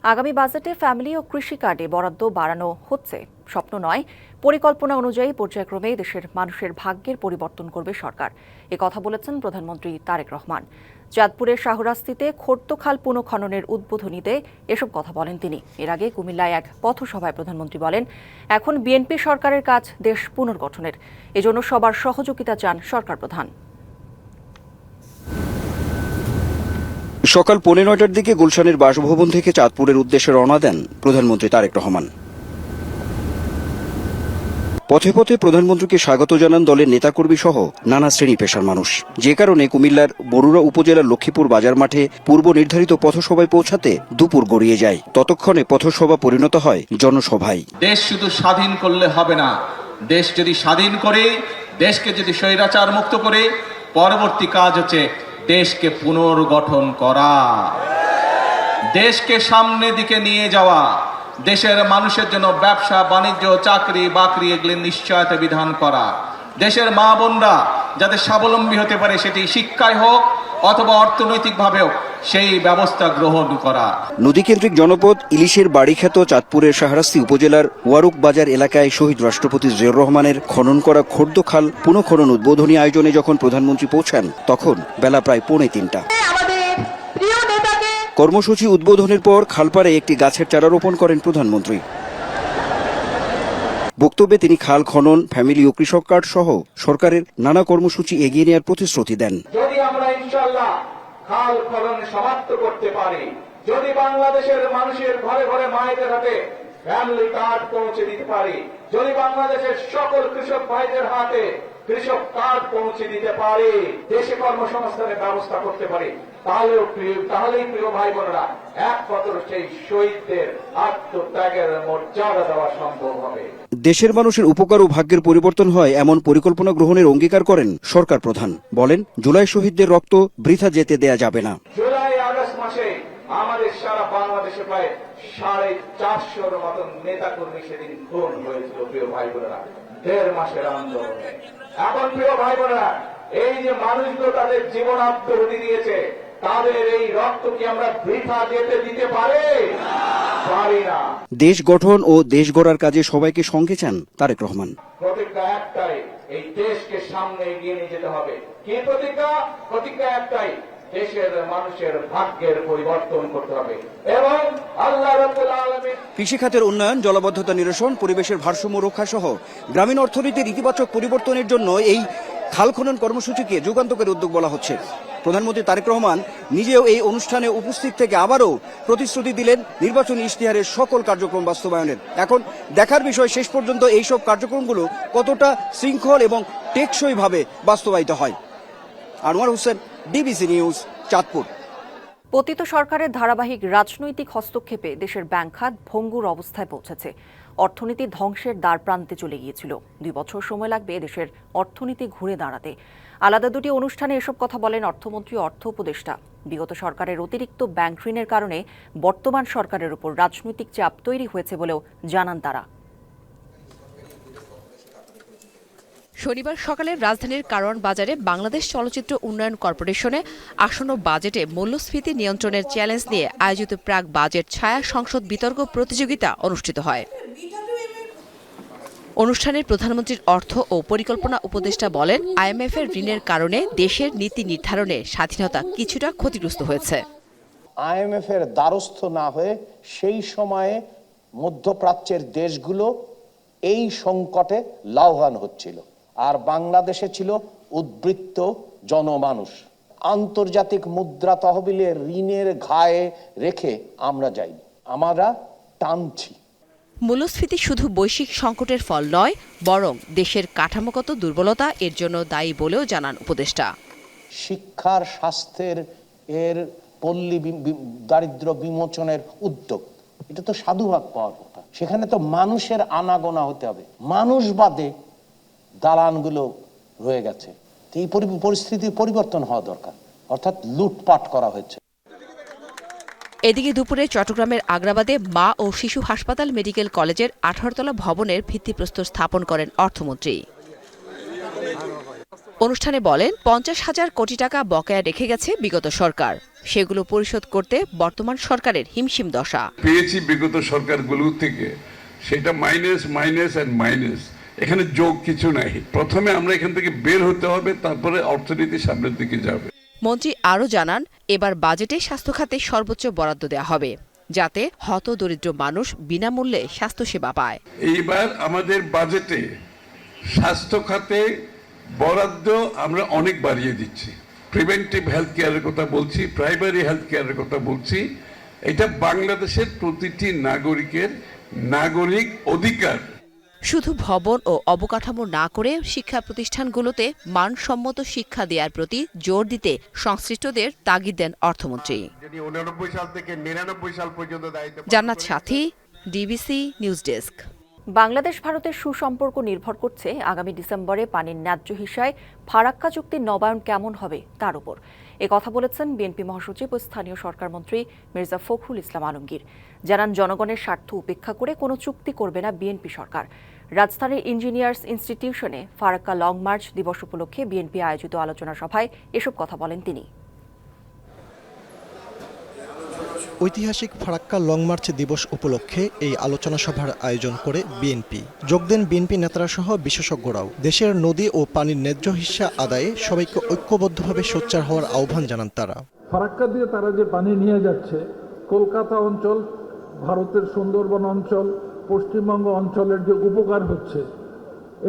আগামী বাজেটে ফ্যামিলি ও কৃষি কার্ডে বরাদ্দ বাড়ানো হচ্ছে, স্বপ্ন নয়। পরিকল্পনা অনুযায়ী পর্যায়ক্রমে দেশের মানুষের ভাগ্যের পরিবর্তন করবে সরকার। কথা বলেছেন প্রধানমন্ত্রী তারেক রহমান। চাঁদপুরের শাহরাস্তিতে খোর্দখাল পুনঃখননের উদ্বোধনীতে এসব কথা বলেন তিনি। এর আগে কুমিল্লায় এক পথসভায় প্রধানমন্ত্রী বলেন, এখন বিএনপি সরকারের কাজ দেশ পুনর্গঠনের, এজন্য সবার সহযোগিতা চান সরকার প্রধান। সকাল 9:15টার দিকে গুলশানের বাসভবন থেকে চাঁদপুরের উদ্দেশ্যে রওনা দেন প্রধানমন্ত্রী তারেক রহমান। পথে পথে প্রধানমন্ত্রীকে স্বাগত জানান দলের নেতাকর্মী সহ নানা শ্রেণী পেশার মানুষ। যে কারণে কুমিল্লার বরুড়া উপজেলার লক্ষ্মীপুর বাজার মাঠে পূর্ব নির্ধারিত পথসভায় পৌঁছাতে দুপুর গড়িয়ে যায়। ততক্ষণে পথসভা পরিণত হয় জনসভায়। দেশ শুধু স্বাধীন করলে হবে না, দেশ যদি স্বাধীন করে, দেশকে যদি স্বৈরাচার মুক্ত করে, পরবর্তী কাজ হচ্ছে দেশকে পুনর্গঠন করা, দেশকে সামনের দিকে নিয়ে যাওয়া, দেশের মানুষের জন্য ব্যবসা বাণিজ্য চাকরি বাকরি এগুলি নিশ্চয়তা বিধান করা, দেশের মা বোনরা যাতে স্বাবলম্বী হতে পারে, সেটি শিক্ষায় হোক অথবা অর্থনৈতিকভাবেও সেই ব্যবস্থা গ্রহণ করা। নদীকেন্দ্রিক জনপদ ইলিশের বাড়িখ্যাত চাঁদপুরের শাহরাস্তি উপজেলার ওয়ারুক বাজার এলাকায় শহীদ রাষ্ট্রপতি জিয়াউর রহমানের খনন করা খোর্দখাল পুনঃখনন উদ্বোধনী আয়োজনে যখন প্রধানমন্ত্রী পৌঁছান, তখন বেলা প্রায় 2:45। কর্মসূচি উদ্বোধনের পর খালপাড়ে একটি গাছের চারা রোপণ করেন প্রধানমন্ত্রী। বক্তব্যে তিনি খাল খনন, ফ্যামিলি ও কৃষক কার্ড সহ সরকারের নানা কর্মসূচি এগিয়ে নেওয়ার প্রতিশ্রুতি দেন। যদি আমরা ইনশাআল্লাহ খাল খনন সমাপ্ত করতে পারি, যদি বাংলাদেশের মানুষের ঘরে ঘরে মায়েদের হাতে ফ্যামিলি কার্ড পৌঁছে দিতে পারি, যদি বাংলাদেশের সকল কৃষক ভাইদের হাতে কৃষক কার্ড পৌঁছে দিতে পারি, দেশে কর্মসংস্থানের ব্যবস্থা করতে পারি, তাহলেই প্রিয় ভাই বোনেরা একমাত্র সেই শহীদদের আত্মত্যাগের মর্যাদা দেওয়া সম্ভব হবে। দেশের মানুষের উপকার ও ভাগ্যের পরিবর্তন হয় এমন পরিকল্পনা গ্রহণের অঙ্গীকার করেন সরকার প্রধান। বলেন, জুলাই শহীদদের রক্ত বৃথা যেতে দেয়া যাবে না। জুলাই আগস্ট মাসে আমাদের সারা বাংলাদেশে প্রায় 450-র মতন নেতা কর্মী সেদিন খুন হয়েছিল প্রিয় ভাই বোনেরা, 1.5 মাসের আন্দোলনে। এখন প্রিয় ভাই বোনেরা, এই যে মানুষগুলো তাদের জীবন আত্মহুতি দিয়েছে, তাদের এই রক্ত কি আমরা বৃথা যেতে দিতে পারি না। দেশ গঠন ও দেশ গড়ার কাজে সবাইকে সঙ্গে চান তারেক রহমান। প্রতিজ্ঞা একটাই, এই দেশকে সামনে এগিয়ে নিয়ে যেতে হবে। কি প্রতিজ্ঞা? প্রতিজ্ঞা একটাই, দেশের মানুষের ভাগ্যের পরিবর্তন করতে হবে এবং আল্লাহ রাব্বুল আলামিন কৃষিখাতের উন্নয়ন, জলাবদ্ধতা নিরসন, পরিবেশের ভারসাম্য রক্ষা সহ গ্রামীণ অর্থনীতির ইতিবাচক পরিবর্তনের জন্য এই খাল খনন কর্মসূচিকে যুগান্তকারী উদ্যোগ বলা হচ্ছে। প্রধানমন্ত্রী তারেক রহমান নিজেও এই অনুষ্ঠানে উপস্থিত থেকে আবারও প্রতিশ্রুতি দিলেন নির্বাচনী ইশতেহারের সকল কার্যক্রম বাস্তবায়নের। এখন দেখার বিষয় শেষ পর্যন্ত এইসব কার্যক্রমগুলো কতটা শৃঙ্খল এবং টেকসইভাবে বাস্তবায়িত হয়। Anwar Hossain, DBC news, Chandpur. পতিত সরকারের ধারাবাহিক রাজনৈতিক হস্তক্ষেপে দেশের ব্যাংক খাত ভঙ্গুর অবস্থায় পৌঁছেছে। অর্থনীতি ধ্বংসের দ্বারপ্রান্তে চলে গিয়েছিল। 2 বছর সময় লাগবে দেশের অর্থনীতি ঘুরে দাঁড়াতে। আলাদা দুটি অনুষ্ঠানে এসব কথা বলেন অর্থমন্ত্রী ও অর্থ উপদেষ্টা। বিগত সরকারের অতিরিক্ত ব্যাংক ঋণের কারণে বর্তমান সরকারের উপর রাজনৈতিক চাপ তৈরি হয়েছে বলেও জানান তারা। শনিবার সকালে রাজধানীর কারওয়ান বাজারে বাংলাদেশ চলচ্চিত্র উন্নয়ন কর্পোরেশনে আসন্ন বাজেটে মূল্যস্ফীতি নিয়ন্ত্রণের চ্যালেঞ্জ নিয়ে আয়োজিত প্রাক বাজেট ছায়া সংসদ বিতর্ক প্রতিযোগিতা অনুষ্ঠিত হয়। অনুষ্ঠানে প্রধানমন্ত্রীর অর্থ ও পরিকল্পনা উপদেষ্টা বলেন, IMF এর ঋণের কারণে দেশের নীতি নির্ধারণে স্বাধীনতা কিছুটা ক্ষতিগ্রস্ত হয়েছে। IMF এর দ্বারস্থ না হয়ে সেই সময়ে মধ্যপ্রাচ্যের দেশগুলো এই সংকটে লাভবান হচ্ছিল, আর বাংলাদেশে ছিল উদ্বৃত্ত জনমানুষ। আন্তর্জাতিক মুদ্রা তহবিলের ঋণের ঘায়ে রেখে আমরা যাইনি, আমরা টানছি। মূল্যস্ফীতি শুধু বৈশ্বিক সংকটের ফল নয়, বরং দেশের কাঠামোগত দুর্বলতা এর জন্য দায়ী বলেও জানান উপদেষ্টা। শিক্ষার, স্বাস্থ্যের, এর পল্লী দারিদ্র বিমোচনের উদ্যোগ, এটা তো সাধুবাদ পাওয়ার কথা। সেখানে তো মানুষের আনাগোনা হতে হবে, মানুষ বাদে দালানগুলো রয়ে গেছে। এই পরিস্থিতির পরিবর্তন হওয়া দরকার, অর্থাৎ লুটপাট করা হয়েছে। এদিকে দুপুরে চট্টগ্রামের আগ্রাবাদে মা ও শিশু হাসপাতাল মেডিকেল কলেজের 18 তলা ভবনের ভিত্তিপ্রস্তর স্থাপন করেন অর্থমন্ত্রী। অনুষ্ঠানে বলেন 50,000 কোটি টাকা বকেয়া রেখে গেছে বিগত সরকার, সেগুলো পরিশোধ করতে বর্তমান সরকারের হিমশিম দশা। পেয়েছি বিগত সরকারগুলো থেকে, সেটা মাইনাস মাইনাস এন্ড মাইনাস, এখানে যোগ কিছু নাই। প্রথমে আমরা এখান থেকে বের হতে হবে, তারপরে অর্থনীতি সামনের দিকে যাবে। মন্ত্রী আরও জানান, এবার বাজেটে স্বাস্থ্য খাতে সর্বোচ্চ বরাদ্দ দেওয়া হবে, যাতে হতদরিদ্র মানুষ বিনামূল্যে স্বাস্থ্যসেবা পায়। এইবার আমাদের বাজেটে স্বাস্থ্য খাতে বরাদ্দ আমরা অনেক বাড়িয়ে দিচ্ছি। প্রিভেন্টিভ হেলথ কেয়ারের কথা বলছি, প্রাইমারি হেলথ কেয়ারের কথা বলছি। এটা বাংলাদেশের প্রতিটি নাগরিকের নাগরিক অধিকার। শুধু ভবন ও অবকাঠামো না করে শিক্ষা প্রতিষ্ঠানগুলোতে মানসম্মত শিক্ষা দেওয়ার প্রতি জোর দিতে সংশ্লিষ্টদের তাগিদ দেন অর্থমন্ত্রী। জান্নাত সাথী, ডিবিসি নিউজ ডেস্ক। বাংলাদেশ ভারতের সুসম্পর্ক নির্ভর করছে আগামী ডিসেম্বরে পানির ন্যায্য হিসায় ফারাক্কা চুক্তির নবায়ন কেমন হবে তার উপর। কথা বলেছেন বিএনপি মহাসচিব ও স্থানীয় সরকার মন্ত্রী মির্জা ফখরুল ইসলাম আলমগীর। জানান, জনগণের স্বার্থ উপেক্ষা করে কোনো চুক্তি করবে না বিএনপি সরকার। রাজধানীর ইঞ্জিনিয়ার্স ইনস্টিটিউশনে ফারাক্কা লং মার্চ দিবস উপলক্ষে বিএনপি আয়োজিত আলোচনা সভায় এসব কথা বলেন তিনি। ঐতিহাসিক ফারাক্কা লং মার্চ দিবস উপলক্ষে এই আলোচনা সভার আয়োজন করে বিএনপি। যোগ দেন বিএনপি নেতারা সহ বিশেষজ্ঞরাও। দেশের নদী ও পানির ন্যায্য হিস্সা আদায়ে সবাইকে ঐক্যবদ্ধভাবে সোচ্চার হওয়ার আহ্বান জানান তারা। ফারাক্কা দিয়ে তারা যে পানি নিয়ে যাচ্ছে, কলকাতা অঞ্চল, ভারতের সুন্দরবন অঞ্চল, পশ্চিমবঙ্গ অঞ্চলের যে উপকার হচ্ছে,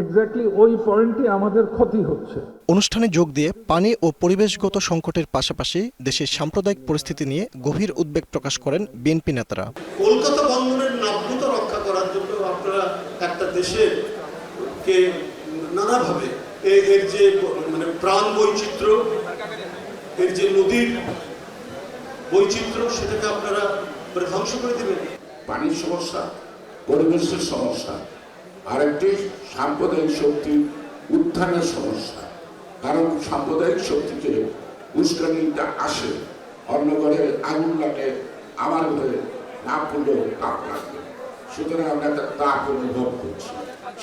এক্স্যাক্টলি ওই পয়েন্টে আমাদের ক্ষতি হচ্ছে। অনুষ্ঠানে যোগ দিয়ে পানি ও পরিবেশগত সংকটের পাশাপাশি দেশের সাম্প্রদায়িক পরিস্থিতি নিয়ে গভীর উদ্বেগ প্রকাশ করেন বিএনপি নেতারা। কলকাতা বন্দরের নাব্যতা রক্ষা করার জন্য আপনারা একটা দেশের কে নানাভাবে এর যে মানে প্রাণ বৈচিত্র্য, এর যে নদীর বৈচিত্র্য, সেটাকে আপনারা ধ্বংস করে দেবেন। পানির সমস্যা, পরিবেশের সমস্যা, আরেকটি সাম্প্রদায়িক শক্তি উত্থানের সমস্যা। কারণ সাম্প্রদায়িক শক্তিকে উস্কানিটা আসে, অন্য ঘরে আগুন লাগে, আমার ঘরে না পড়লেও তাপ লাগবে। সুতরাং আমরা একটা তাপ অনুভব করছি,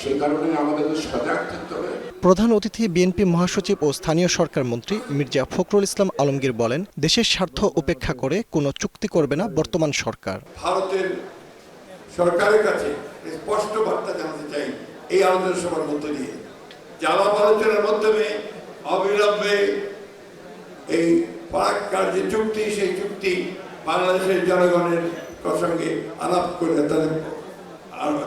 সেই কারণে আমাদের সজাগ থাকতে হবে। প্রধান অতিথি বিএনপি মহাসচিব ও স্থানীয় সরকার মন্ত্রী মির্জা ফখরুল ইসলাম আলমগীর বলেন, দেশের স্বার্থ উপেক্ষা করে কোনো চুক্তি করবে না বর্তমান সরকার। ভারতের সরকারের কাছে স্পষ্ট বার্তা জানাতে চাই এই আলোচনা সভার মধ্য দিয়ে, যে আলাপ আলোচনার মাধ্যমে অবিলম্বে এই ফারাক্কার যে চুক্তি, সেই চুক্তি বাংলাদেশের জনগণের সঙ্গে আলাপ করে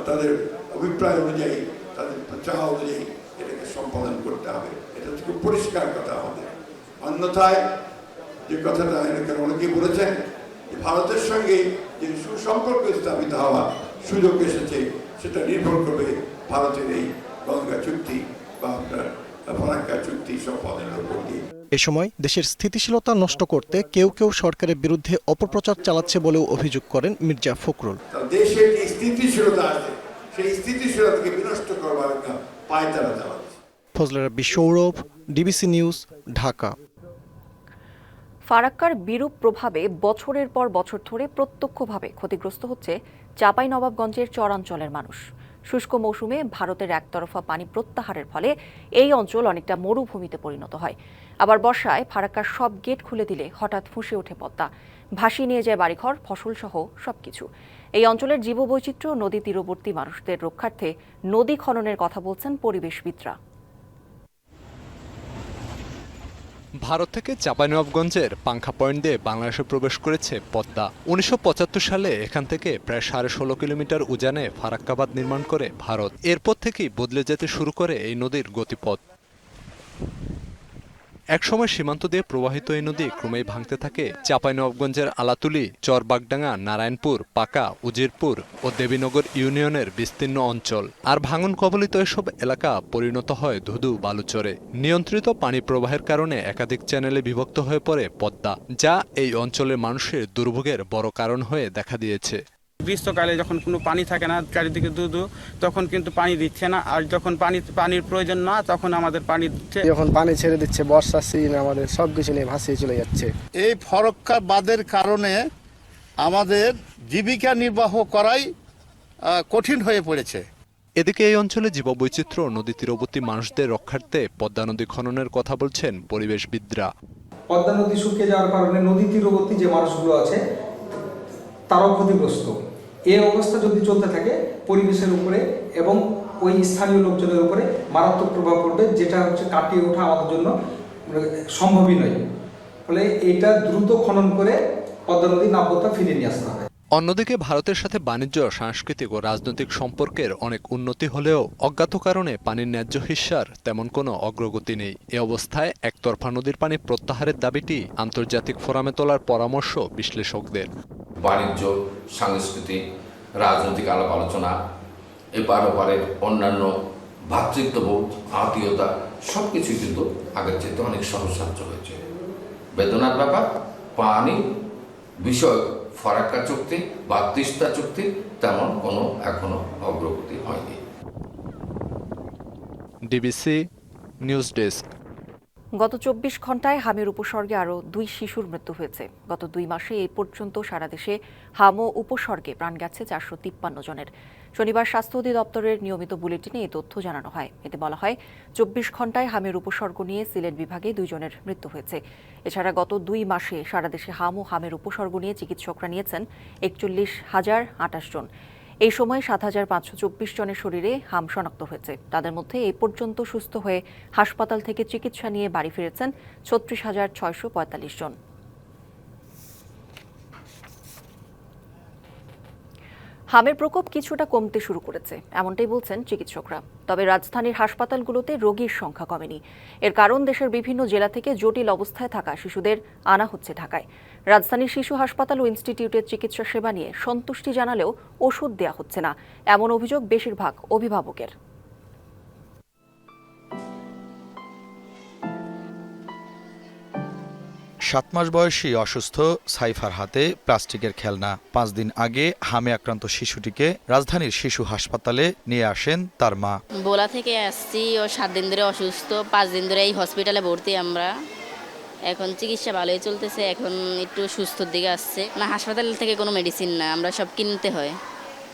তাদের অভিপ্রায় অনুযায়ী, তাদের চাওয়া অনুযায়ী এটাকে সম্পাদন করতে হবে। এটা খুব পরিষ্কার কথা আমাদের। অন্যথায় যে কথাটা এখানে অনেকেই বলেছেন, যে ভারতের সঙ্গে যে সুসম্পর্ক স্থাপিত হওয়া সুযোগ এসেছে, সেটা নির্ভর করবে ভারতের এই গঙ্গা চুক্তি বা আপনার ফারাক্কা চুক্তি সম্পাদনের উপর দিয়ে। এ সময় দেশের স্থিতিশীলতা নষ্ট করতে কেউ কেউ সরকারের বিরুদ্ধে অপপ্রচার চালাচ্ছে বলেও অভিযোগ করেন মির্জা ফখরুল। দেশের যে স্থিতিশীলতা আছে, সেই স্থিতিশীলতাকে বিনষ্ট করবার পায় তারা চালাচ্ছে। ফজলে রাব্বি সৌরভ, ডিবিসি নিউজ, ঢাকা। ফারাক্কার বিরূপ প্রভাবে বছরের পর বছর ধরে প্রত্যক্ষভাবে ক্ষতিগ্রস্ত হচ্ছে চাঁপাইনবাবগঞ্জের চরাঞ্চলের মানুষ। শুষ্ক মৌসুমে ভারতের একতরফা পানি প্রত্যাহারের ফলে এই অঞ্চল অনেকটা মরুভূমিতে পরিণত হয়। আবার বর্ষায় ফারাক্কার সব গেট খুলে দিলে হঠাৎ ফুঁসে ওঠে পদ্মা, ভাসিয়ে নিয়ে যায় বাড়িঘর, ফসল সহ সবকিছু। এই অঞ্চলের জীববৈচিত্র্য, নদী তীরবর্তী মানুষদের রক্ষার্থে নদী খননের কথা বলছেন পরিবেশবিদরা। ভারত থেকে চাঁপাইনবাবগঞ্জের পাংখা পয়েন্ট দিয়ে বাংলাদেশে প্রবেশ করেছে পদ্মা। 1975 সালে এখান থেকে প্রায় 16.5 কিলোমিটার উজানে ফারাক্কা বাঁধ নির্মাণ করে ভারত। এরপর থেকেই বদলে যেতে শুরু করে এই নদীর গতিপথ। একসময় সীমান্ত দিয়ে প্রবাহিত এই নদী ক্রমেই ভাঙতে থাকে চাঁপাইনবাবগঞ্জের আলাতুলি, চরবাগডাঙ্গা, নারায়ণপুর, পাকা, উজিরপুর ও দেবীনগর ইউনিয়নের বিস্তীর্ণ অঞ্চল। আর ভাঙন কবলিত এসব এলাকা পরিণত হয় ধুধু বালুচরে। নিয়ন্ত্রিত পানি প্রবাহের কারণে একাধিক চ্যানেলে বিভক্ত হয়ে পড়ে পদ্মা, যা এই অঞ্চলের মানুষের দুর্ভোগের বড় কারণ হয়ে দেখা দিয়েছে। গ্রীষ্মকালে যখন কোনো পানি থাকে না, চারিদিকে দুধু, তখন কিন্তু পানি দিচ্ছে না। আর যখন পানির প্রয়োজন না, তখন আমাদের পানি দিচ্ছে। যখন পানি ছেড়ে দিচ্ছে বর্ষার সিজনে আমাদের সব কিছু নিয়ে ভাসিয়ে চলে যাচ্ছে। এই ফারাক্কা বাঁধের কারণে আমাদের জীবিকা নির্বাহ করাই কঠিন হয়ে পড়েছে। এদিকে এই অঞ্চলে জীববৈচিত্র্য নদী তীরবর্তী মানুষদের রক্ষার্থে পদ্মা নদী খননের কথা বলছেন পরিবেশবিদরা। পদ্মা নদী শুকিয়ে যাওয়ার কারণে নদী তীরবর্তী যে মানুষগুলো আছে তারাও ক্ষতিগ্রস্ত। এই অবস্থা যদি চলতে থাকে পরিবেশের উপরে এবং ওই স্থানীয় লোকজনের উপরে মারাত্মক প্রভাব পড়বে, যেটা হচ্ছে কাটিয়ে ওঠা আমাদের জন্য সম্ভবই নয়। ফলে এটা দ্রুত খনন করে পদ্মা নদীর নাব্যতা ফিরিয়ে নিয়ে আসতে হবে। অন্যদিকে ভারতের সাথে বাণিজ্য, সাংস্কৃতিক ও রাজনৈতিক সম্পর্কের অনেক উন্নতি হলেও অজ্ঞাত কারণে পানির ন্যায্য হিস্যার তেমন কোনো অগ্রগতি নেই। এ অবস্থায় একতরফা নদীর পানি প্রত্যাহারের দাবিটি আন্তর্জাতিক ফোরামে তোলার পরামর্শ বিশ্লেষকদের। বাণিজ্য, সাংস্কৃতিক, রাজনৈতিক আলাপ আলোচনা, এপার ওপারের অন্যান্য ভ্রাতৃত্ববোধ, আত্মীয়তা সবকিছুই কিন্তু আগের চেয়ে অনেক সহজসাধ্য হয়েছে। বেদনার ব্যাপার, পানি বিষয় ফরাক্কা চুক্তি বা তিস্তা চুক্তি তেমন কোনো এখনো অগ্রগতি হয়নি। DBC news desk. গত 24 ঘন্টায় হামের উপসর্গে আরও 2 শিশুর মৃত্যু হয়েছে। গত 2 মাসে এই পর্যন্ত সারা দেশে হাম ও উপসর্গে প্রাণ গেছে 453 জনের। শনিবার স্বাস্থ্য অধিদপ্তরের নিয়মিত বুলেটিনে এই তথ্য জানানো হয়। এতে বলা হয় 24 ঘন্টায় হামের উপসর্গ নিয়ে সিলেট বিভাগে 2 জনের মৃত্যু হয়েছে। এছাড়া গত 2 মাসে সারা দেশে হাম ও হামের উপসর্গ নিয়ে চিকিৎসকরা নিয়েছেন 41,028 জন। এই সময় 7,524 জনের শরীরে হাম শনাক্ত হয়েছে। তাদের মধ্যে এই পর্যন্ত সুস্থ হয়ে হাসপাতাল থেকে চিকিৎসা নিয়ে বাড়ি ফিরেছেন 36,645 জন। হামের প্রকোপ কিছুটা কমতে শুরু করেছে, এমনটাই বলছেন চিকিৎসকরা। তবে রাজধানীর হাসপাতালগুলোতে রোগীর সংখ্যা কমেনি। এর কারণ দেশের বিভিন্ন জেলা থেকে জটিল অবস্থায় থাকা শিশুদের আনা হচ্ছে ঢাকায়। রাজধানীর শিশু হাসপাতাল ও ইনস্টিটিউটের চিকিৎসা সেবা নিয়ে সন্তুষ্টি জানালেও ওষুধ দেয়া হচ্ছে না, এমন অভিযোগ বেশিরভাগ অভিভাবকের। 7 মাস বয়সী অসুস্থ সাইফার হাতে প্লাস্টিকের খেলনা। 5 দিন আগে হামে আক্রান্ত শিশুটিকে রাজধানীর শিশু হাসপাতালে নিয়ে আসেন তার মা। বোলা থেকে আসছি, ও 7 দিন ধরে অসুস্থ, 5 দিন ধরে এই হসপিটালে ভর্তি আমরা। এখন চিকিৎসা ভালোই চলতেছে, এখন একটু সুস্থর দিকে আসছে। না, হাসপাতাল থেকে কোনো মেডিসিন না, আমরা সব কিনতে হয়,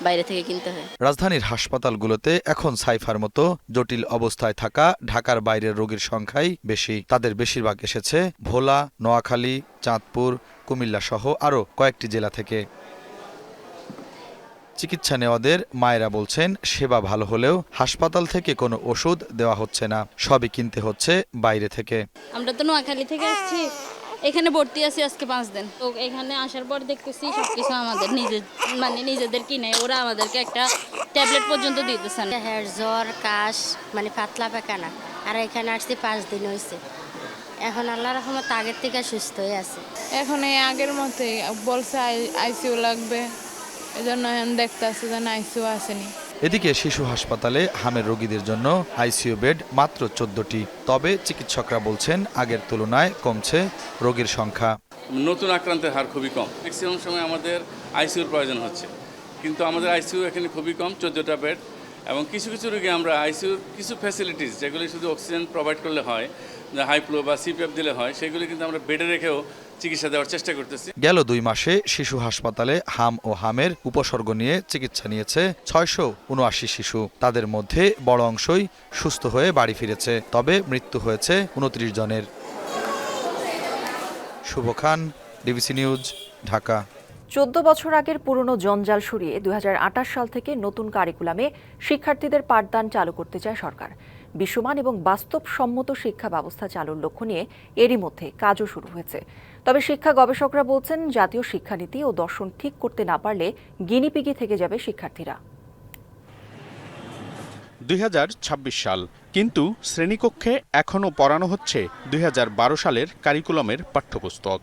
বাইরে থেকে কিনতে হয়। রাজধানীর হাসপাতালগুলোতে এখন সাইফার মতো জটিল অবস্থায় থাকা ঢাকার বাইরের রোগীর সংখ্যাই বেশি। তাদের বেশিরভাগ এসেছে ভোলা, নোয়াখালী, চাঁদপুর, কুমিল্লা সহ আরও কয়েকটি জেলা থেকে। চিকিৎসা নেওয়াদের মায়েরা বলছেন সেবা ভালো হলেও হাসপাতাল থেকে কোনো ওষুধ দেওয়া হচ্ছে না, সবই কিনতে হচ্ছে বাইরে থেকে। আমরা তো নোয়াখালী থেকে আসছি, এখানে ভর্তি আছি আজকে 5 দিন। তো এখানে আসার পর দেখতেছি সবকিছু আমাদের নিজেদের কিনে, ওরা আমাদেরকে একটা ট্যাবলেট পর্যন্ত দিতেছেন। হেয়ার জ্বর, কাশ, পাতলা পায়খানা, আর এখানে আসছি 5 দিন হয়েছে। এখন আল্লাহর রহমতে আগের থেকে সুস্থ হয়ে আছে। এখন এই আগের মতোই বলছে আইসিইউ লাগবে, এজন্য দেখতে আসছে যেন আইসিইউ আসেনি। এদিকে শিশু হাসপাতালে হামের রোগীদের জন্য আইসিইউ বেড মাত্র 14টি। তবে চিকিৎসকরা বলছেন আগের তুলনায় কমছে রোগীর সংখ্যা। নতুন আক্রান্তের হার খুবই কম। ম্যাক্সিমাম সময় আমাদের আইসিইউর প্রয়োজন হচ্ছে, কিন্তু আমাদের আইসিইউ এখানে খুবই কম, 14টা বেড। এবং কিছু কিছু রোগী আমরা আইসিইউর কিছু ফ্যাসিলিটিস যেগুলি শুধু অক্সিজেন প্রোভাইড করলে হয়, যে হাই ফ্লো বা সিপিএফ দিলে হয়, সেগুলি কিন্তু আমরা বেডে রেখেও চিকিৎসা দেওয়ার চেষ্টা করতেছি। গেল 2 মাসে শিশু হাসপাতালে হাম ও হামের উপসর্গ নিয়ে চিকিৎসা নিয়েছে 679 শিশু। তাদের মধ্যে বড় অংশই সুস্থ হয়ে বাড়ি ফিরেছে, তবে মৃত্যু হয়েছে 29 জনের। শুভ খান, ডিবিসি নিউজ, ঢাকা। 14 বছর আগের পুরনো জঞ্জাল সরিয়ে 2028 সাল থেকে নতুন কারিকুলামে শিক্ষার্থীদের পাঠদান চালু করতে চায় সরকার। বিশ্বমান এবং বাস্তবসম্মত শিক্ষা ব্যবস্থা চালুর লক্ষ্য নিয়ে এরই মধ্যে কাজও শুরু হয়েছে। তবে শিক্ষা গবেষকরা বলছেন জাতীয় শিক্ষানীতি ও দর্শন ঠিক করতে না পারলে গিনিপিগি থেকে যাবে শিক্ষার্থীরা। 2026 সাল, কিন্তু শ্রেণীকক্ষে এখনও পড়ানো হচ্ছে 2012 সালের কারিকুলামের পাঠ্যপুস্তক।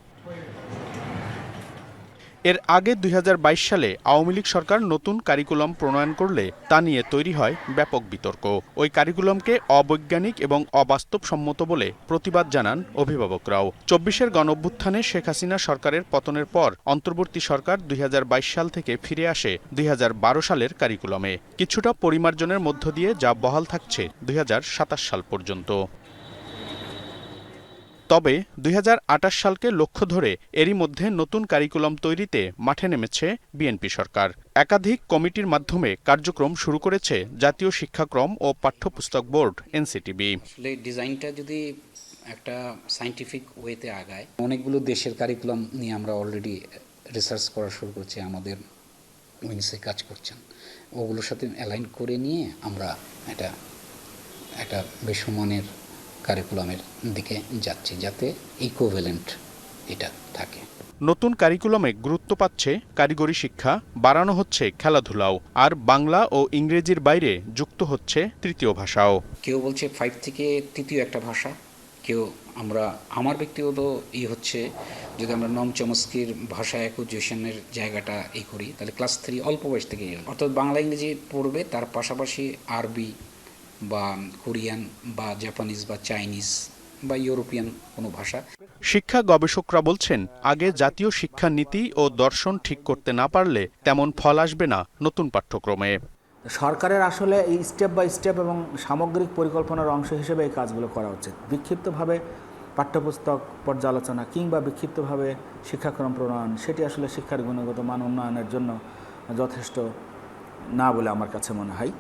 এর আগে 2022 সালে আওয়ামী লীগ সরকার নতুন কারিকুলাম প্রণয়ন করলে তা নিয়ে তৈরি হয় ব্যাপক বিতর্ক। ওই কারিকুলামকে অবৈজ্ঞানিক এবং অবাস্তবসম্মত বলে প্রতিবাদ জানান অভিভাবকরাও। 24-এর গণঅভ্যুত্থানে শেখ হাসিনা সরকারের পতনের পর অন্তর্বর্তী সরকার 2022 সাল থেকে ফিরে আসে 2012 সালের কারিকুলামে, কিছুটা পরিমার্জনের মধ্য দিয়ে যা বহাল থাকছে 2027 সাল পর্যন্ত। তবে 2028 সালকে লক্ষ্য ধরে এরই মধ্যে নতুন কারিকুলাম তৈরিতে মাঠে নেমেছে বিএনপি সরকার। একাধিক কমিটির মাধ্যমে কার্যক্রম শুরু করেছে জাতীয় শিক্ষাক্রম ও পাঠ্যপুস্তক বোর্ড এনসিটিবি। ডিজাইনটা যদি একটা সায়েন্টিফিক ওয়েতে আগায়, অনেকগুলো দেশের কারিকুলাম নিয়ে আমরা অলরেডি রিসার্চ করা শুরু করছি, আমাদের উইংসে কাজ করছেন, ওগুলোর সাথে অ্যালাইন করে নিয়ে আমরা একটা বিশ্বমানের কারিকুলামের দিকে যাচ্ছি, যাতে ইকুইভ্যালেন্ট এটা থাকে। নতুন কারিকুলামে গুরুত্ব পাচ্ছে কারিগরি শিক্ষা, বাড়ানো হচ্ছে খেলাধুলাও, আর বাংলা ও ইংরেজির বাইরে যুক্ত হচ্ছে তৃতীয় ভাষাও। কেউ বলছে 5 থেকে তৃতীয় একটা ভাষা, কেউ আমার ব্যক্তিগত হচ্ছে যদি আমরা নম চমস্কির ভাষা অ্যাকুইজিশনের জায়গাটা করি, তাহলে ক্লাস 3 অল্প বয়স থেকে, অর্থাৎ বাংলা ইংরেজি পড়বে, তার পাশাপাশি আরবি বা কোরিয়ান বা জাপানিজ বা চাইনিজ বা ইউরোপিয়ান কোনো ভাষা। শিক্ষা গবেষকরা বলছেন, আগে জাতীয় শিক্ষা নীতি ও দর্শন ঠিক করতে না পারলে তেমন ফল আসবে না নতুন পাঠ্যক্রমে। সরকারের আসলে এই স্টেপ বাই স্টেপ এবং সামগ্রিক পরিকল্পনার অংশ হিসেবে এই কাজগুলো করা উচিত। বিক্ষিপ্তভাবে পাঠ্যপুস্তক পর্যালোচনা কিংবা বিক্ষিপ্তভাবে শিক্ষাক্রম প্রণয়ন, সেটি আসলে শিক্ষার গুণগত মান উন্নয়নের জন্য যথেষ্ট না বলে আমার কাছে মনে হয়।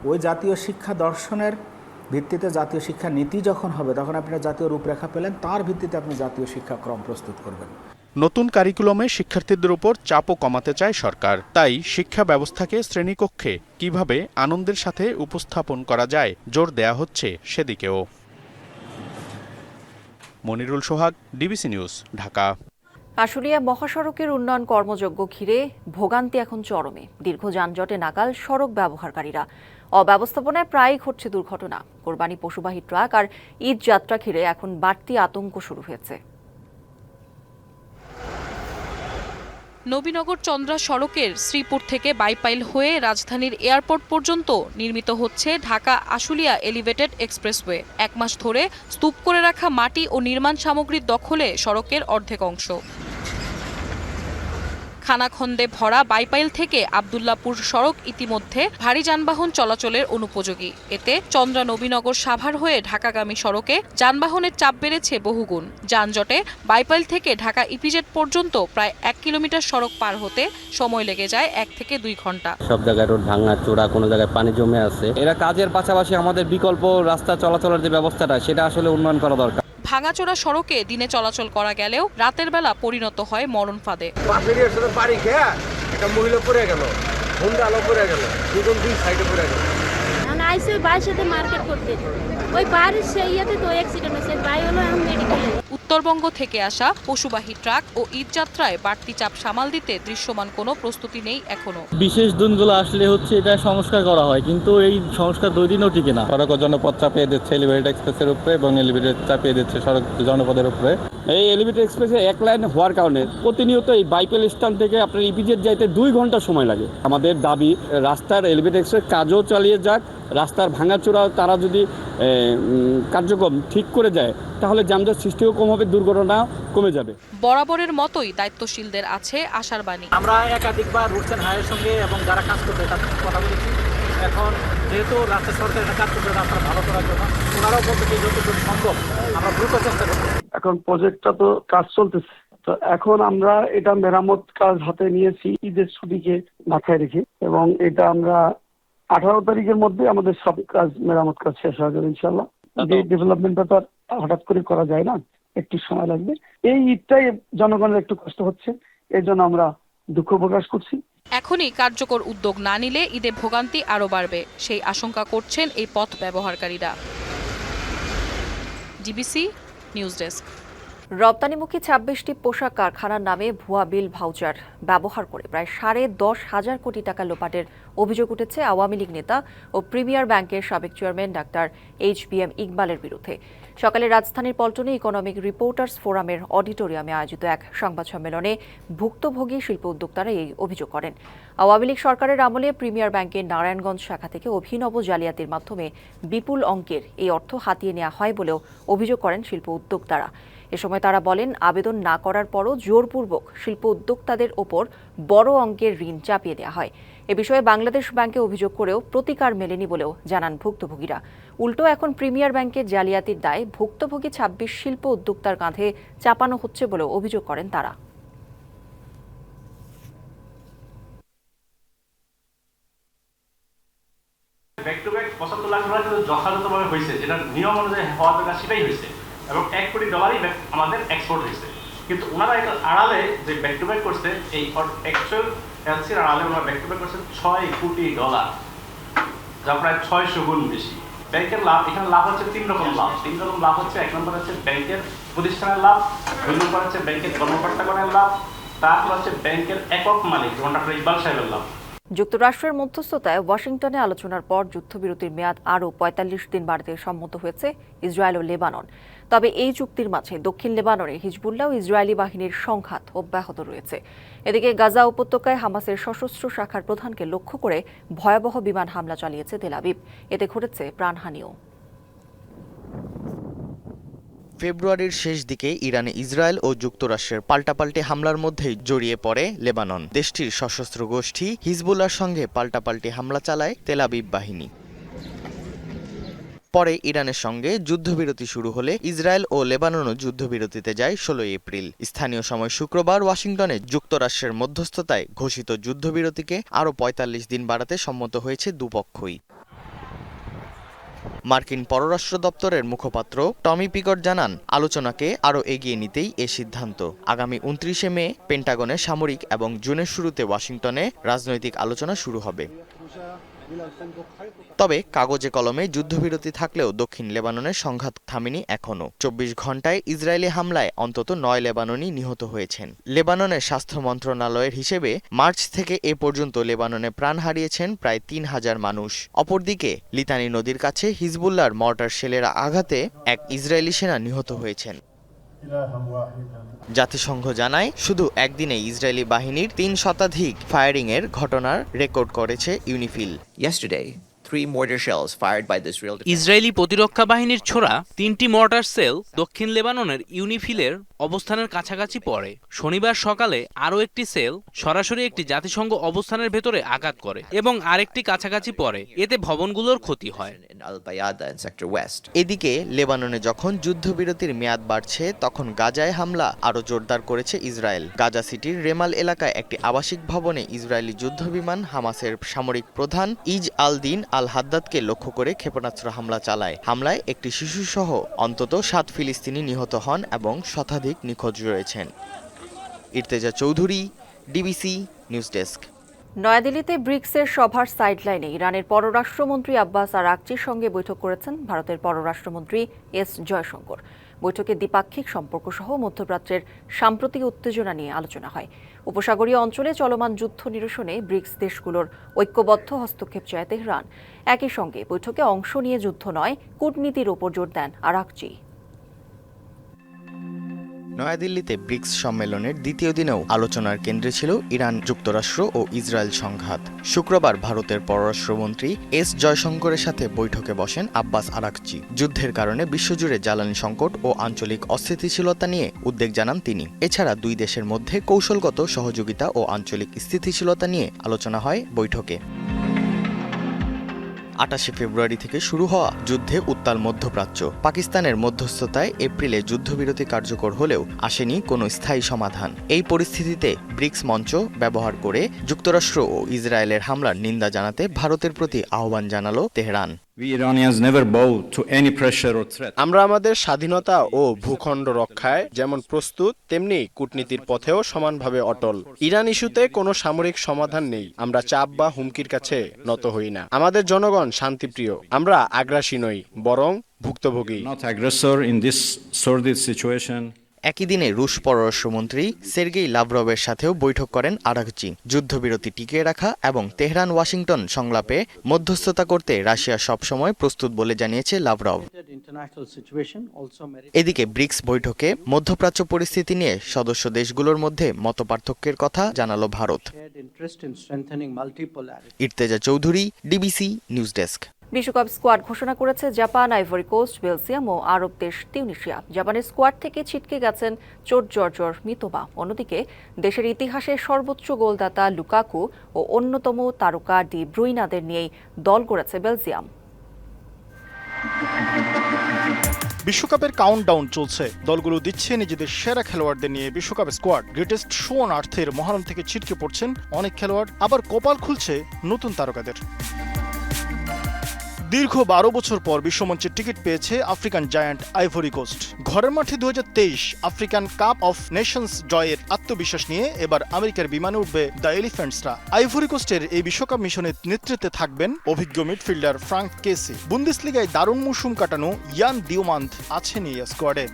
ওই জাতীয় শিক্ষা দর্শনের ভিত্তিতে জাতীয় শিক্ষা নীতি যখন হবে, তখন আপনি জাতীয় রূপরেখা পেলেন, তার ভিত্তিতে আপনি জাতীয় শিক্ষাক্রম প্রস্তুত করবেন। নতুন কারিকুলামে শিক্ষার্থীদের উপর চাপও কমাতে চায় সরকার, তাই শিক্ষা ব্যবস্থাকে শ্রেণীকক্ষে কিভাবে আনন্দের সাথে উপস্থাপন করা যায় জোর দেয়া হচ্ছে সেদিকেও। মনিরুল সোহাগ, ডিবিসি নিউজ, ঢাকা। আশুলিয়া মহাসড়কের উন্নয়ন কর্মযজ্ঞ ঘিরে ভোগান্তি এখন চরমে। দীর্ঘ যানজটে নাকাল সড়ক ব্যবহারকারীরা। অব্যবস্থাপনায় প্রায়ই ঘটছে দুর্ঘটনা। কোরবানি পশুবাহী ট্রাক আর ঈদ যাত্রা ঘিরে এখন বাড়তি আতঙ্ক শুরু হয়েছে। নবীনগর চন্দ্রা সড়কের শ্রীপুর থেকে বাইপাইল হয়ে রাজধানীর এয়ারপোর্ট পর্যন্ত নির্মিত হচ্ছে ঢাকা আশুলিয়া এলিভেটেড এক্সপ্রেসওয়ে। 1 মাস ধরে স্তূপ করে রাখা মাটি ও নির্মাণ সামগ্রীর দখলে সড়কের অর্ধেক অংশ। খানাখন্দে ভরা বাইপাইল থেকে আব্দুল্লাপুর সড়ক ইতিমধ্যে ভারী যানবাহন চলাচলের অনুপযোগী। এতে চন্দ্রা নবীনগর সাভার হয়ে ঢাকাগামী সড়কে যানবাহনের চাপ বেড়েছে বহুগুণ। যানজটে বাইপাইল থেকে ঢাকা ইপিজেড পর্যন্ত প্রায় 1 কিলোমিটার সড়ক পার হতে সময় লেগে যায় 1 থেকে 2 ঘন্টা। সব জায়গায় রোড ভাঙা চোরা, কোনো জায়গায় পানি জমে আছে। এরা কাজের পাশাপাশি আমাদের বিকল্প রাস্তা চলাচলের যে ব্যবস্থাটা, সেটা আসলে উন্নয়ন করা দরকার। ভাঙাচোরা সড়কে দিনে চলাচল করা গেলেও রাতের বেলা পরিণত হয় মরণ ফাঁদে। উত্তরবঙ্গ থেকে আসা পশুবাহী ট্রাক ও ঈদ যাত্রায় বাড়তি চাপ সামাল দিতে দৃশ্যমান কোনো প্রস্তুতি নেই এখনো। বিশেষ দিনগুলো আসলে এটা সংস্কার করা হয়, কিন্তু এই সংস্কার 2 দিনও টিকে না। সড়ক জনপথ চাপিয়ে দিচ্ছে এলিভেটেড এক্সপ্রেসের উপরে এবং এলিভেটেড চাপিয়ে দিচ্ছে সড়ক জনপদের উপরে। এই এলিভেটেড এক্সপ্রেসে 1 লাইন হওয়ার কারণে প্রতিনিয়ত এই বাইপাইল স্ট্যান্ড থেকে আপনার ইপিজেড যাইতে 2 ঘন্টা সময় লাগে। আমাদের দাবি, রাস্তার এলিভেটেড এক্সপ্রেস কাজও চালিয়ে যাক, রাস্তার ভাঙাচোরা তারা যদি কার্যক্রম ঠিক করে যায়, তাহলে যানজট সৃষ্টিও কম হবে, দুর্ঘটনা কমে যাবে। বরাবরের মতোই দায়িত্বশীলদের আছে আশার বাণী। আমরা একাধিকবার রুটস অ্যান্ড হাইওয়ের সঙ্গে এবং যারা কাজ করবে তাদের সঙ্গে কথা বলেছি। এখন যেহেতু রাজ্য সরকার এটা কাজ করবে রাস্তা ভালো করার জন্য, ওনারাও বলতে যতটুকু সম্ভব আমরা দ্রুত চেষ্টা করবো। এখন প্রজেক্টটা তো কাজ চলতেছে, তো এখন আমরা এটা মেরামত কাজ হাতে নিয়েছি ঈদের ছুটিকে মাথায় রেখে, এবং এটা আমরা 18 তারিখের মধ্যে আমাদের সব কাজ মেরামত কাজ শেষ হয়ে যাবে ইনশাল্লাহ। এই ডেভেলপমেন্টটা তো হঠাৎ করে করা যায় না, একটু সময় লাগবে। এই ঈদটাই জনগণের একটু কষ্ট হচ্ছে, এই জন্য আমরা দুঃখ প্রকাশ করছি। এখনই কার্যকর উদ্যোগ না নিলে ঈদে ভোগান্তি আরও বাড়বে, সেই আশঙ্কা করছেন এই পথ ব্যবহারকারীরা। DBC news desk. রপ্তানিমুখী 26টি পোশাক কারখানার নামে ভুয়া বিল ভাউচার ব্যবহার করে প্রায় 10.5 কোটি টাকা লোপাটের অভিযোগ উঠেছে আওয়ামী লীগ নেতা ও প্রিমিয়ার ব্যাংকের সাবেক চেয়ারম্যান ডাক্তার HBM ইকবালের বিরুদ্ধে। সকালে রাজধানীর পল্টনে ইকোনমিক রিপোর্টার্স ফোরামের অডিটোরিয়ামে আয়োজিত এক সংবাদ সম্মেলনে ভুক্তভোগী শিল্প উদ্যোক্তারা এই অভিযোগ করেন। আওয়ামী লীগ সরকারের আমলে প্রিমিয়ার ব্যাংকের নারায়ণগঞ্জ শাখা থেকে অভিনব জালিয়াতির মাধ্যমে বিপুল অঙ্কের এই অর্থ হাতিয়ে নেওয়া হয় বলেও অভিযোগ করেন শিল্প উদ্যোক্তারা। এ সময় তারা বলেন, আবেদন না করার পরও জোরপূর্বক শিল্প উদ্যোক্তাদের ওপর বড় অঙ্কের ঋণ চাপিয়ে দেওয়া হয়। এ বিষয়ে বাংলাদেশ ব্যাংকে অভিযোগ করেও প্রতিকার মেলেনি বলেও জানান ভুক্তভোগীরা। উল্টো এখন প্রিমিয়ার ব্যাংকের জালিয়াতির দায় ভুক্তভোগী ২৬ শিল্প উদ্যোক্তার কাঁধে চাপানো হচ্ছে বলেও অভিযোগ করেন তারা। Back to back ৭৫ lakh dollar কিন্তু যথাযথভাবে হয়েছে, যেটা নিয়ম অনুযায়ী হওয়া দরকার সেটাই হয়েছে, এবং $1 কোটি আমাদের এক্সপোর্ট হয়েছে। কিন্তু ওনারা এটা আড়ালে যে ব্যাক টু ব্যাক করছে, এই অ্যাকচুয়াল এলসির আড়ালে ওনারা ব্যাক টু ব্যাক করছেন $6 কোটি, যা প্রায় 600 গুণ বেশি। ব্যাংকের লাভ, এখানে লাভ হচ্ছে 3 রকম লাভ। 3 রকম লাভ হচ্ছে, 1 নম্বর হচ্ছে ব্যাংকের প্রতিষ্ঠানের লাভ, 2 নম্বর হচ্ছে ব্যাংকের কর্মকর্তাগণের লাভ, তারপর হচ্ছে ব্যাংকের একক মালিক যেমন ডক্টর ইকবাল সাহেবের লাভ। যুক্তরাষ্ট্রের মধ্যস্থতায় ওয়াশিংটনে আলোচনার পর যুদ্ধবিরতির মেয়াদ আরও ৪৫ দিন বাড়াতে সম্মত হয়েছে ইসরায়েল ও লেবানন। তবে এই চুক্তির মাঝে দক্ষিণ লেবাননে হিজবুল্লাহ ও ইসরায়েলি বাহিনীর সংঘাত অব্যাহত রয়েছে। এদিকে গাজা উপত্যকায় হামাসের সশস্ত্র শাখার প্রধানকে লক্ষ্য করে ভয়াবহ বিমান হামলা চালিয়েছে তেল আবিব। এতে ঘটেছে প্রাণহানিও। ফেব্রুয়ারির শেষ দিকে ইরানে ইসরায়েল ও যুক্তরাষ্ট্রের পাল্টাপাল্টি হামলার মধ্যেই জড়িয়ে পড়ে লেবানন। দেশটির সশস্ত্র গোষ্ঠী হিজবুল্লাহর সঙ্গে পাল্টাপাল্টি হামলা চালায় তেল আবিব বাহিনী। পরে ইরানের সঙ্গে যুদ্ধবিরতি শুরু হলে ইসরায়েল ও লেবাননও যুদ্ধবিরতিতে যায় ১৬ এপ্রিল। স্থানীয় সময় শুক্রবার ওয়াশিংটনে যুক্তরাষ্ট্রের মধ্যস্থতায় ঘোষিত যুদ্ধবিরতিকে আরও ৪৫ দিন বাড়াতে সম্মত হয়েছে দুপক্ষই। মার্কিন পররাষ্ট্র দপ্তরের মুখপাত্র টমি পিকট জানান, আলোচনাকে আরও এগিয়ে নিতেই এ সিদ্ধান্ত। আগামী ২৯শে মে পেন্টাগনে সামরিক এবং জুনের শুরুতে ওয়াশিংটনে রাজনৈতিক আলোচনা শুরু হবে। তবে কাগজে কলমে যুদ্ধবিরতি থাকলেও দক্ষিণ লেবাননের সংঘাত থামেনি এখনও। ২৪ ঘণ্টায় ইসরায়েলি হামলায় অন্তত ৯ লেবাননি নিহত হয়েছেন। লেবাননের স্বাস্থ্য মন্ত্রণালয়ের হিসেবে মার্চ থেকে এ পর্যন্ত লেবাননে প্রাণ হারিয়েছেন প্রায় ৩,০০০ মানুষ। অপরদিকে লিতানি নদীর কাছে হিজবুল্লাহর মর্টার শেলের আঘাতে এক ইসরায়েলি সেনা নিহত হয়েছেন। জাতিসংঘ জানায়, শুধু একদিনে ইসরায়েলি বাহিনীর ৩ শতাধিক ফায়ারিংয়ের ঘটনার রেকর্ড করেছে ইউনিফিল। ইসরায়েলি প্রতিরক্ষা বাহিনীর ছোড়া ৩টি মর্টার সেল দক্ষিণ লেবাননের ইউনিফিলের অবস্থানের কাছাকাছি পড়ে। শনিবার সকালে আরও একটি সেল সরাসরি একটি জাতিসংঘ অবস্থানের ভেতরে আঘাত করে এবং আরেকটি কাছাকাছি পড়ে। এতে ভবনগুলোর ক্ষতি হয়। এদিকে লেবাননে যখন যুদ্ধবিরতির মেয়াদ বাড়ছে, তখন গাজায় হামলা আরও জোরদার করেছে ইসরায়েল। গাজা সিটির রেমাল এলাকায় একটি আবাসিক ভবনে ইসরায়েলি যুদ্ধবিমান হামাসের সামরিক প্রধান ইজ আল দিন আল হাদ্দাদকে লক্ষ্য করে ক্ষেপণাস্ত্র হামলা চালায়। হামলায় একটি শিশুসহ অন্তত ৭ ফিলিস্তিনি নিহত হন এবং শতাধিক নিখোঁজ রয়েছেন। ইর্তেজা চৌধুরী, ডিবিসি নিউজ ডেস্ক। নয়াদিল্লিতে ব্রিক্সের সভার সাইডলাইনে ইরানের পররাষ্ট্রমন্ত্রী আব্বাস আরাকচির সঙ্গে বৈঠক করেছেন ভারতের পররাষ্ট্রমন্ত্রী এস জয়শঙ্কর। বৈঠকে দ্বিপাক্ষিক সম্পর্ক সহ মধ্যপ্রাচ্যের সাম্প্রতিক উত্তেজনা নিয়ে আলোচনা হয়। উপসাগরীয় অঞ্চলে চলমান যুদ্ধ নিরসনে ব্রিক্স দেশগুলোর ঐক্যবদ্ধ হস্তক্ষেপ চায় তেহরান। একই সঙ্গে বৈঠকে অংশ নিয়ে যুদ্ধ নয়, কূটনীতির ওপর জোর দেন আরাকচি। নয়াদিল্লিতে ব্রিক্স সম্মেলনের দ্বিতীয় দিনেও আলোচনার কেন্দ্রে ছিল ইরান, যুক্তরাষ্ট্র ও ইসরায়েল সংঘাত। শুক্রবার ভারতের পররাষ্ট্রমন্ত্রী এস জয়শঙ্করের সাথে বৈঠকে বসেন আব্বাস আরাকচি। যুদ্ধের কারণে বিশ্বজুড়ে জ্বালানি সংকট ও আঞ্চলিক অস্থিতিশীলতা নিয়ে উদ্বেগ জানান তিনি। এছাড়া দুই দেশের মধ্যে কৌশলগত সহযোগিতা ও আঞ্চলিক স্থিতিশীলতা নিয়ে আলোচনা হয় বৈঠকে। ২৮ ফেব্রুয়ারি থেকে শুরু হওয়া যুদ্ধে উত্তাল মধ্যপ্রাচ্য। পাকিস্তানের মধ্যস্থতায় এপ্রিলে যুদ্ধবিরতি কার্যকর হলেও আসেনি কোনো স্থায়ী সমাধান। এই পরিস্থিতিতে ব্রিক্স মঞ্চ ব্যবহার করে যুক্তরাষ্ট্র ও ইসরায়েলের হামলার নিন্দা জানাতে ভারতের প্রতি আহ্বান জানালো তেহরান। আমরা আমাদের স্বাধীনতা ও ভূখণ্ড রক্ষায় যেমন প্রস্তুত, তেমনি কূটনীতির পথেও সমানভাবে অটল। ইরান ইস্যুতে কোনো সামরিক সমাধান নেই। আমরা চাপ বা হুমকির কাছে নত হই না। আমাদের জনগণ শান্তিপ্রিয়। আমরা আগ্রাসী নই, বরং ভুক্তভোগী। একই দিনে রুশ পররাষ্ট্রমন্ত্রী সের্গেই লাভরভের সাথেও বৈঠক করেন আরাকচি। যুদ্ধবিরতি টিকিয়ে রাখা এবং তেহরান ওয়াশিংটন সংলাপে মধ্যস্থতা করতে রাশিয়া সবসময় প্রস্তুত বলে জানিয়েছে লাভরভ। এদিকে ব্রিক্স বৈঠকে মধ্যপ্রাচ্য পরিস্থিতি নিয়ে সদস্য দেশগুলোর মধ্যে মতপার্থক্যের কথা জানালো Bharat. Irteza Chowdhury, DBC news desk. বিশ্বকাপ স্কোয়াড ঘোষণা করেছে জাপান, আইভরি কোস্ট, বেলজিয়াম ও আরব দেশ তিউনিসিয়া। জাপানের স্কোয়াড থেকে ছিটকে গেছেন চোট জর্জর মিতোবা। অন্যদিকে দেশের ইতিহাসে সর্বোচ্চ গোলদাতা লুকাকু ও অন্যতম তারকা ডি ব্রুইনাদের নিয়েই দল গড়েছে বেলজিয়াম। বিশ্বকাপের কাউন্টডাউন চলছে, দলগুলো দিচ্ছে নিজেদের সেরা খেলোয়াড়দের নিয়ে বিশ্বকাপ স্কোয়াড। গ্রেটেস্ট শো অন আর্থের মহারণ থেকে ছিটকে পড়ছেন অনেক খেলোয়াড়, আবার কপাল খুলছে নতুন তারকাদের। দীর্ঘ 12 বছর পর বিশ্বমঞ্চের টিকিট পেয়েছে আফ্রিকান জায়ান্ট আইভরি কোস্ট। ঘরের মাঠে 2023 আফ্রিকান কাপ অফ নেশনস জয়ের আত্মবিশ্বাস নিয়ে এবার আমেরিকার বিমানে উঠবে দ্য এলিফ্যান্টসরা। আইভরি কোস্টের এই বিশ্বকাপ মিশনের নেতৃত্বে থাকবেন অভিজ্ঞ মিডফিল্ডার ফ্রাঙ্ক কেসি। বুন্দেসলিগায় দারুণ মৌসুম কাটানো ইয়ান দিওমান্থ আছেন এই স্কোয়াডে।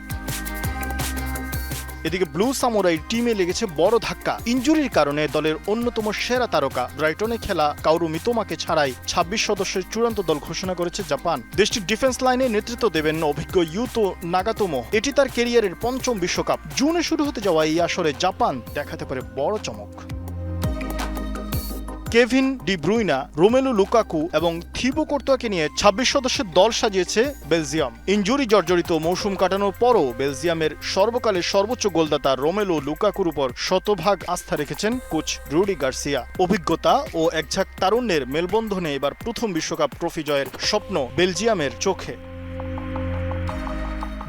এদিকে ব্লু সামুরাই টিমে লেগেছে বড় ধাক্কা। ইনজুরির কারণে দলের অন্যতম সেরা তারকা ব্রাইটনে খেলা কাওরু মিতোমাকে ছাড়াই 26 সদস্যের চূড়ান্ত দল ঘোষণা করেছে জাপান। দেশটির ডিফেন্স লাইনে নেতৃত্ব দেবেন অভিজ্ঞ ইউতো নাগাতোমো। এটি তার ক্যারিয়ারের 5ম বিশ্বকাপ। জুনে শুরু হতে যাওয়া এই আসরে জাপান দেখাতে পারে বড় চমক। Kevin De Bruyne, Romelu Lukaku এবং থিবো কোর্তোয়াকে নিয়ে 26 সদস্যের দল সাজিয়েছে বেলজিয়াম। ইনজুরি জর্জরিত মৌসুম কাটানোর পরও বেলজিয়ামের সর্বকালের সর্বোচ্চ গোলদাতা রোমেলু লুকাকুর উপর শতভাগ আস্থা রেখেছেন কোচ রুডি গার্সিয়া। অভিজ্ঞতা ও একঝাঁক তারুণ্যের মেলবন্ধনে এবার প্রথম বিশ্বকাপ ট্রফি জয়ের স্বপ্ন বেলজিয়ামের চোখে।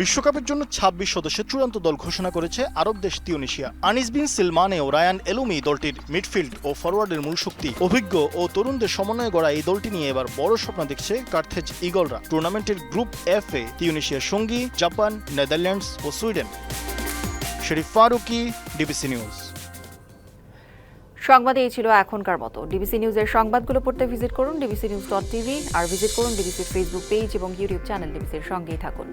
বিশ্বকাপের জন্য 26 সদস্যের চূড়ান্ত দল ঘোষণা করেছে আরব দেশ তিউনিসিয়া। আনিস বিন সিলমানে ও রায়ান এলুমি দলটির মিডফিল্ড ও ফরওয়ার্ডের মূল শক্তি। অভিজ্ঞ ও তরুণদের সমন্বয়ে গড়া এই দলটি নিয়ে এবার বড় স্বপ্ন দেখছে কার্থেজ ইগলরা। টুর্নামেন্টের গ্রুপ এফ এ তিউনিসিয়ার সঙ্গী জাপান, নেদারল্যান্ডস ও সুইডেন। শরীফ ফারুকি, ডিবিসি নিউজ। সংবাদ এই ছিল এখনকার মতো। ডিবিসি নিউজের সংবাদগুলো পড়তে ভিজিট করুন dbcnews.tv আর ভিজিট করুন ডিবিসির ফেসবুক পেজ এবং ইউটিউব চ্যানেল। ডিবিসির সঙ্গেই থাকুন।